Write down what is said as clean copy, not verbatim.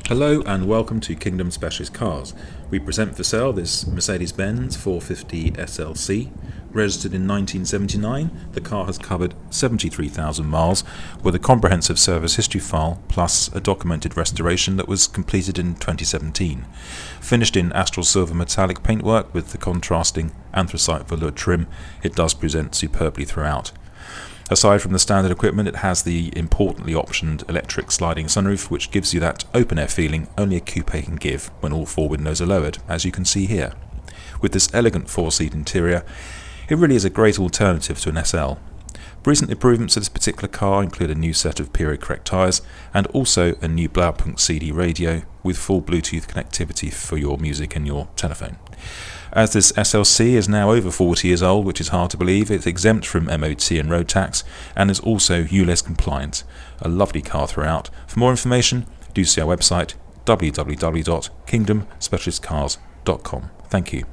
Hello and welcome to Kingdom Specialist Cars. We present for sale this Mercedes-Benz 450 SLC. Registered in 1979, the car has covered 73,000 miles with a comprehensive service history file plus a documented restoration that was completed in 2017. Finished in astral silver metallic paintwork with the contrasting anthracite velour trim, it does present superbly throughout. Aside from the standard equipment, it has the importantly optioned electric sliding sunroof, which gives you that open-air feeling only a coupe can give when all four windows are lowered, as you can see here. With this elegant four-seat interior, it really is a great alternative to an SL. Recent improvements to this particular car include a new set of period-correct tyres and also a new Blaupunkt CD radio with full Bluetooth connectivity for your music and your telephone. As this SLC is now over 40 years old, which is hard to believe, it's exempt from MOT and road tax and is also ULEZ compliant. A lovely car throughout. For more information, do see our website www.kingdomspecialistcars.com. Thank you.